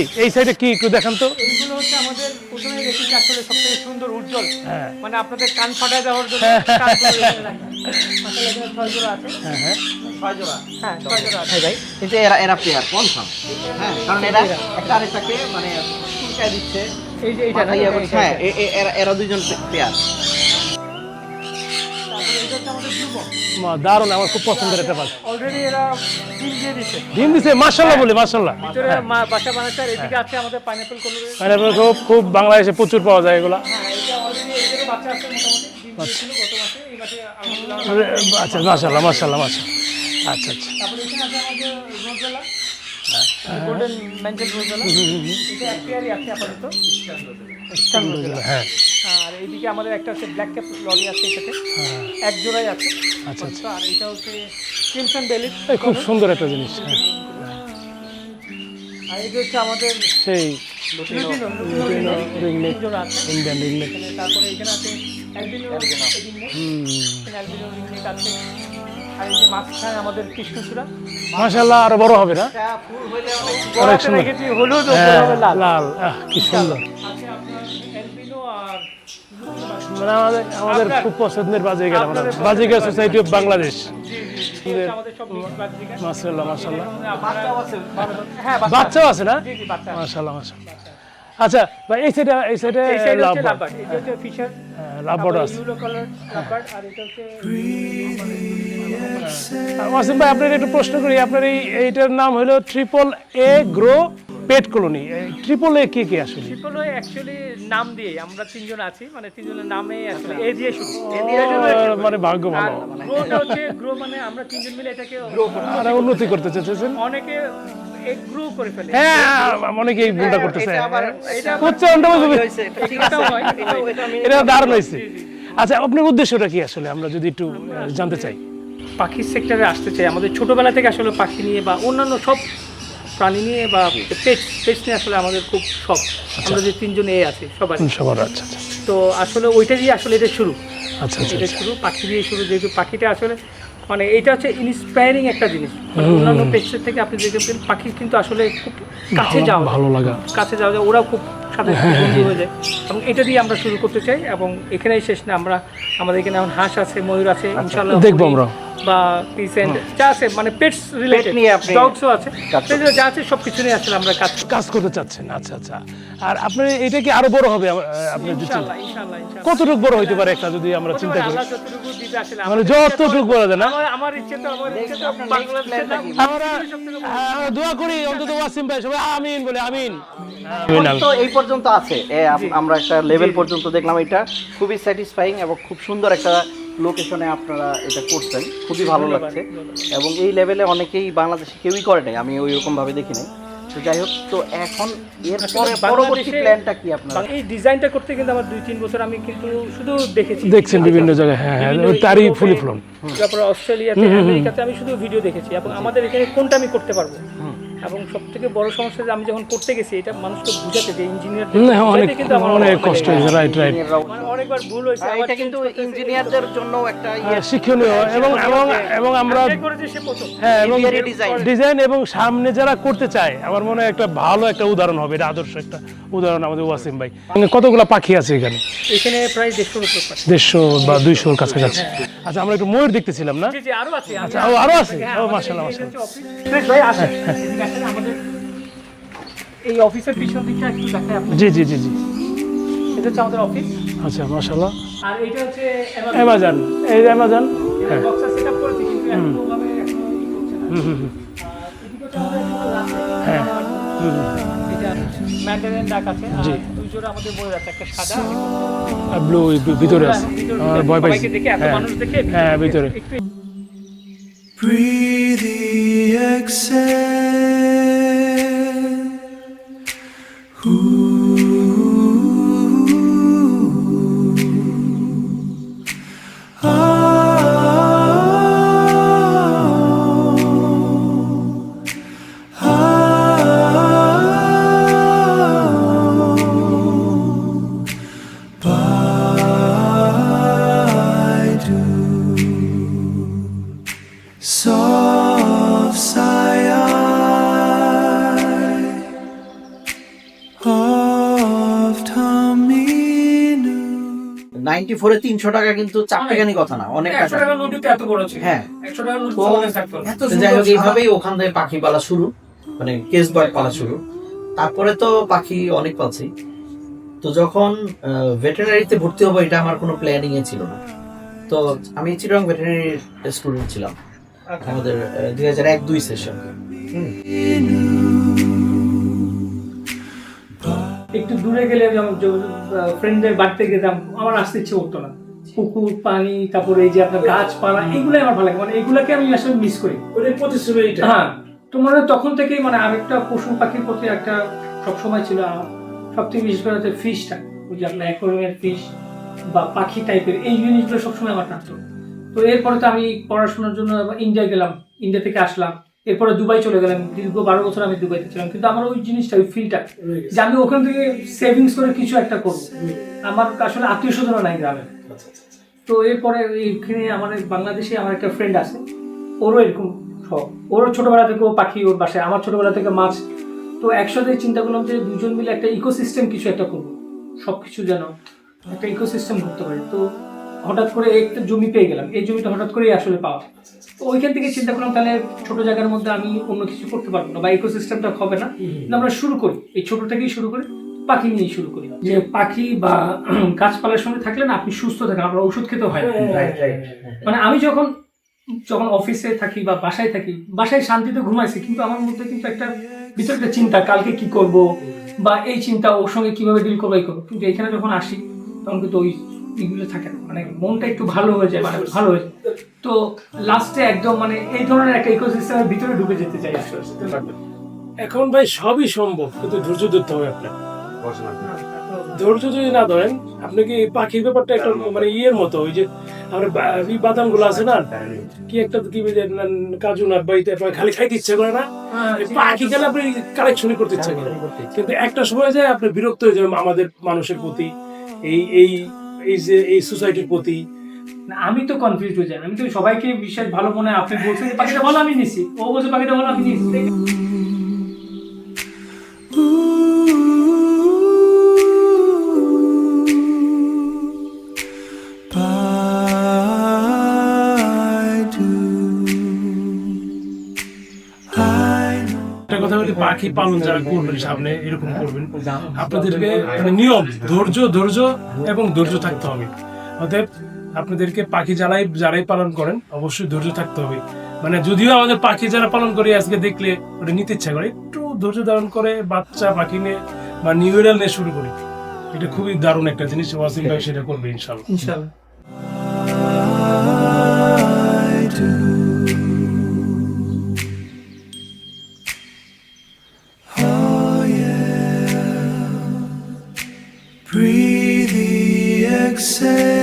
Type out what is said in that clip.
জি এই সাইডে কি একটু দেখান তো। এইগুলো হচ্ছে আমাদের প্রথমে রেখেছি আসলে সবথেকে সুন্দর উজ্জ্বল, মানে আপনাদের কান ফাটায় দেওয়ার জন্য কানগুলো এখানে রাখা। আসলে এখানে 6 জোড়া আছে। হ্যাঁ 6 জোড়া, হ্যাঁ 6 জোড়া আছে। ভাই কিন্তু এরা পেয়ার কনফার্ম, হ্যাঁ কারণ এরা একটা আরেকটাকে মানে চুলকায় দিচ্ছে। এই যে এইটা না, ইয়ে করছে, হ্যাঁ এরা দুইজন পেয়ার। তারপরে এটা হচ্ছে আমাদের ব্লু বক। দারুণ, আমার খুব পছন্দের একটা পাখি। অলরেডি এরা ডিম দিয়ে দিচ্ছে, ডিম দিছে, মাশাআল্লাহ বলি মাশাআল্লাহ। ভিতরে বাসা বানাচ্ছে। আর এদিকে আছে আমাদের পাইনাপল কলুর। মানে খুব বাংলাদেশে প্রচুর পাওয়া যায় এগুলা। হ্যাঁ এটা অলরেডি এদেরও বাচ্চা আছে মোটামুটি, ডিম দিয়েছিল গত মাসে, এই মাসে আলহামদুলিল্লাহ। আচ্ছা মাশাআল্লাহ মাশাআল্লাহ মাশাআল্লাহ। আচ্ছা আচ্ছা তারপরে এখানে আছে আমাদের রোজবেলা, গোল্ডেন ম্যান্টেল রোজবেলা। এটা এক পেয়ারই আছে আপাতত, ইস্টার্ন রোজবেলা। হ্যাঁ আর এইদিকে আমাদের একটা হচ্ছে ব্ল্যাক ক্যাপ লরি আছে, এটাতে এক জোড়াই আছে। আচ্ছা আচ্ছা। আর এটা হচ্ছে ক্রিমসন বেলি, এই খুব সুন্দর একটা জিনিস। আর এটা হচ্ছে আমাদের সেই লুটিনো রিংনেক জোড়া আছে। Indian ringneck. তারপরে এখানে আছে অ্যালবিনো রিংনেক, অ্যালবিনো রিংনেক আছে। আর এই যে মাঝখানে আমাদের কৃষ্ণচূড়া, মাশাআল্লাহ আরো বড় হবে না? ফুল হইলে অনেক অনেক সুন্দর। রেখেছি হলুদ ও হ্যাঁ, হবে লাল। লাল কি সুন্দর। আছে আপনার অ্যালবিনো আর মানে আমাদের খুব পছন্দের বাজিগার, আমরা বাজিগার সোসাইটি অফ বাংলাদেশ। আমাদের সব মিক্স বাজিকার। মাশাআল্লাহ মাশাআল্লাহ। বাচ্চাও আছে। হ্যাঁ বাচ্চাও আছে না? জি জি বাচ্চা। মাশাআল্লাহ মাশাআল্লাহ। আচ্ছা ভাই এই সাইডে এই সাইডে হচ্ছে লাভবার্ড। লাভবার্ড, এটা হচ্ছে ফিশার, লাভবার্ড আছে। Yellow colour lovebird. আর এটা হচ্ছে ওয়াসিম ভাই আপনার একটু প্রশ্ন করি, আপনার এইটার নাম হলো triple A grow pet colony. Triple A কি আসলে? ট্রিপল ও অ্যাকচুয়ালি নাম দিয়ে আমরা তিনজন আছি, মানে তিনজনের নামে আসলে এ দিয়ে শুরু। মানে ভাগ্য আর ভালো, গ্রোটা হচ্ছে গ্রো মানে আমরা তিনজন মিলে এটাকে গ্রো করি। আর উন্নতি করতে চাচ্ছেন। অনেকে গ্রো করে ফেলে। হ্যাঁ অনেকে এই ভুলটা করতেছে। এটা উচ্চারণটা বুঝবে, এটাও হয়, এটা দারুণ হয়েছে। আচ্ছা আপনার উদ্দেশ্যটা কি আসলে, আমরা যদি একটু জানতে চাই। পাখির সেক্টরে আসতে চাই। আমাদের ছোটবেলা থেকে আসলে পাখি নিয়ে বা অন্যান্য সব প্রাণী নিয়ে বা পেটস নিয়ে আসলে আমাদের খুব শখ। আমরা যে তিনজন আছি সবার। আচ্ছা আচ্ছা তো আসলে ওইটা দিয়ে আসলে এটা শুরু। আচ্ছা আচ্ছা। এটা শুরু পাখি দিয়ে শুরু, যেহেতু পাখিটা আসলে মানে এটা হচ্ছে ইন্সপায়ারিং একটা জিনিস। মানে অন্যান্য পেটসের থেকে আপনি দেখবেন পাখি কিন্তু আসলে খুব কাছে যাওয়া, ভালো লাগা, কাছে যাওয়া যায়, ওরাও খুব সাথে বন্ধু হয়ে যায়। এবং এটা দিয়ে আমরা শুরু করতে চাই। এবং এখানেই শেষ না, আমাদের এখানে এখন হাঁস আছে, ময়ূর আছে, ইনশাআল্লাহ দেখবো আমরা। বা পিসেন্ট যা আছে, মানে পেটস রিলেটেড নিয়ে আপনি ডগসও আছে, যা আছে সব কিছু নিয়ে আসলে আমরা কাজ করতে চাচ্ছেন। আচ্ছা আচ্ছা। আর আপনার এটা কি আরো বড় হবে আপনার? ইনশাআল্লাহ ইনশাআল্লাহ ইনশাআল্লাহ। কতটুকু বড় হইতে পারে একটা, যদি আমরা চিন্তা করি? আল্লাহ যতটুকু দিবে আসলে, মানে যতটুকু বলা যায় না? আমার ইচ্ছে তো বাংলাদেশে আমরা দোয়া করি অন্তত ওয়াসিম ভাই সবাই আমিন বলে, আমিন। তো এই পর্যন্ত আছে, আমরা একটা লেভেল পর্যন্ত দেখলাম। এটা খুবই স্যাটিসফাইং এবং খুব সুন্দর একটা লোকেশনে আপনারা এটা করছেন, খুবই ভালো লাগছে। এবং এই লেভেলে অনেকেই বাংলাদেশে কেউই করে নাই, আমি ওই রকম ভাবে দেখি নাই। তো যাই হোক, তো এখন এরপরে পরবর্তী প্ল্যানটা কি আপনার? এই ডিজাইনটা করতে কিন্তু আমার 2-3 বছর আমি কিন্তু শুধু দেখছেন বিভিন্ন জায়গায়। হ্যাঁ তারই ফুলি ফলন। তারপরে অস্ট্রেলিয়াতে, আমেরিকাতে আমি শুধু ভিডিও দেখেছি। এবং আমাদের এখানে কোনটা আমি করতে পারবো। এবং সবথেকে বড় সমস্যা যে আমি যখন করতে গেছি এটা মানুষকে বুঝাতে, যে ইঞ্জিনিয়ার অনেক কষ্ট হয়েছে। Right right. অনেকবার ভুল হয়েছে। এটা কিন্তু ইঞ্জিনিয়ারদের জন্য একটা শিক্ষণীয়। এবং আমরা করেছি সে প্রথম। হ্যাঁ এবং ডিজাইন ডিজাইন এবং সামনে যারা করতে চায়, আমার মনে হয় একটা ভালো একটা উদাহরণ হবে, এটা আদর্শ একটা উদাহরণ আমাদের ওয়াসিম ভাই। কতগুলো পাখি আছে এখানে? এখানে প্রায় 150 উপর পাখি। 150 বা 200 কাছাকাছি। আচ্ছা আমরা একটু ময়ূর দেখতেছিলাম না? জি জি আরো আছে। আচ্ছা আরো আছে। ও মাশাআল্লাহ মাশাআল্লাহ। ভাই আসেন, এদিকে আসেন। আমাদের এই অফিসের পিছন দিকটা একটু দেখাই আপনাদের। জি জি জি জি। এটা হচ্ছে আমাদের অফিস। আচ্ছা মাশাআল্লাহ। আর এটা হচ্ছে অ্যামাজন। এই অ্যামাজন। হ্যাঁ বক্সটা সেটআপ করেছি, কিন্তু এখনোভাবে এখনো ই করছে না। আর এদিকে হচ্ছে আমাদের একটা আছে। হ্যাঁ এটা ম্যান্ডারিন ডাক আছে। আর জি। দুই জোড়া আমাদের বই আছে, একটা সাদা আর ব্লু ভিতরে আছে। আর ভয় পাইছি। সবাইকে দেখে এত মানুষ দেখে হ্যাঁ ভিতরে। একটু Breathe the exhale. Soft sigh, 94 এ 300 টাকা কিন্তু চারটেখানি কথা না, অনেক 100 টাকা। টাকার নোটই তো এত বড় ছিল। হ্যাঁ 100 টাকার নোট তো চলে থাকতো না। তো যাই হোক এইভাবেই ওখান থেকে পাখি পালা শুরু, মানে কেস বার্ড পালা শুরু। তারপরে তো পাখি অনেক পালছি। তো যখন ভেটেরিনারিতে ভর্তি হবো এটা আমার কোনো প্ল্যানিং এ ছিল না। তো আমি চিটাগং ভেটেরিনারি স্টুডেন্ট ছিলাম আমাদের 2001-2 সেশন। একটু দূরে গেলে যেমন ফ্রেন্ডদের বাড়িতে গেতাম, আমার আসতে ইচ্ছে করতো না। পুকুর পানি, তারপরে এই যে আপনার গাছপালা, এগুলোই আমার ভালো লাগে, মানে এগুলোকে আমি আসলে মিস করি। হ্যাঁ, তো মনে হয় তখন থেকেই মানে আরেকটা পশু পাখির প্রতি একটা সবসময় ছিল আমার। সবথেকে বিশেষ করে হচ্ছে ফিশটা, ওই যে আপনার অ্যাকোয়ারিয়ামের ফিশ বা পাখি টাইপের এই জিনিসগুলো সবসময় আমার টানতো। তো এরপরে তো আমি পড়াশোনার জন্য ইন্ডিয়া গেলাম, ইন্ডিয়া থেকে আসলাম, এরপরে দুবাই চলে গেলাম। দীর্ঘ 12 বছর আমি দুবাইতে ছিলাম, কিন্তু আমার ওই জিনিসটা, ওই ফিলটা যে আমি ওখান থেকে সেভিংস করে কিছু একটা করবো। আমার আসলে আত্মীয় স্বজন নাই গ্রামে। তো এরপরে এইখানে আমার বাংলাদেশে আমার একটা ফ্রেন্ড আছে, ওরও এরকম শখ। ওরও ছোটবেলা থেকে ও পাখি, ওর বাসায়, আমার ছোটবেলা থেকে মাছ। তো একসাথে চিন্তা করলাম যে দুজন মিলে একটা ইকোসিস্টেম কিছু একটা করবো, সবকিছু যেন একটা ইকোসিস্টেম করতে পারি। তো হঠাৎ করে একটা জমি পেয়ে গেলাম, এই জমিটা হঠাৎ করেই আসলে পাওয়া। তো ওইখান থেকে চিন্তা করলাম তাহলে ছোট জায়গার মধ্যে আমি অন্য কিছু করতে পারবো না, বা ইকোসিস্টেমটা হবে না, কিন্তু আমরা শুরু করি, এই ছোট থেকেই শুরু করি, পাখি নিয়েই শুরু করি। যে পাখি বা গাছপালার সঙ্গে থাকলে না আপনি সুস্থ থাকেন, আপনার ওষুধ খেতে হয় না। মানে আমি যখন অফিসে থাকি বা বাসায় থাকি, বাসায় শান্তিতে ঘুমাইছি, কিন্তু আমার মধ্যে কিন্তু একটা ভিতরে একটা চিন্তা, কালকে কি করব, বা এই চিন্তা, ওর সঙ্গে কিভাবে ডিল করবো, এই করবো। কিন্তু এখানে যখন আসি তখন কিন্তু ওই এগুলো থাকে না, মানে মনটা একটু ভালো হয়ে যায়, মানে ভালো হয়ে যায়। তো লাস্টে একদম মানে এই ধরনের একটা ইকোসিস্টেমের ভিতরে ঢুকে যেতে চাই আসলে। এখন ভাই সবই সম্ভব, কিন্তু ধৈর্য ধরতে হবে আপনার। ধৈর্য যদি না ধরেন, আপনি কি পাখির ব্যাপারটা একটা মানে ইয়ের মতো, ওই যে আমরা বাদাম গুলো আছে না, কি একটা কি কাজু নাট বা এটা খালি খাইতে ইচ্ছে করে না, পাখি খেলে আপনি কালেকশনই করতে ইচ্ছে করে, কিন্তু একটা সময় যায় আপনি বিরক্ত হয়ে যাবেন আমাদের মানুষের প্রতি, এই এই এই যে এই সোসাইটির প্রতি। আমি তো কনফিউজ হয়ে যাই, আমি তো সবাইকে বিশ্বাস ভালো মনে হয়, আপনি বলছেন যে পাখিটা ভালো আমি নিছি, ও বলছে পাখিটা ভালো আমি নিছি। একটা কথা বলি, পাখি পালন যারা করবেন সামনে এরকম করবেন, আপনাদেরকে মানে নিয়ম, ধৈর্য এবং ধৈর্য থাকতে হবে। অতএব আপনাদেরকে পাখি যারাই পালন করেন অবশ্যই ধৈর্য থাকতে হবে। মানে যদিও আমাদের পাখি যারা পালন করে আজকে দেখলে ওটা নিতে ইচ্ছা করে, একটু ধৈর্য ধারণ করে বাচ্চা পাখি নিয়ে বা নিউরাল নিয়ে শুরু করি, এটা খুবই দারুণ একটা জিনিস। ওয়াসিম ভাই সেটা করবে ইনশাল্লাহ। Breathe the exhale.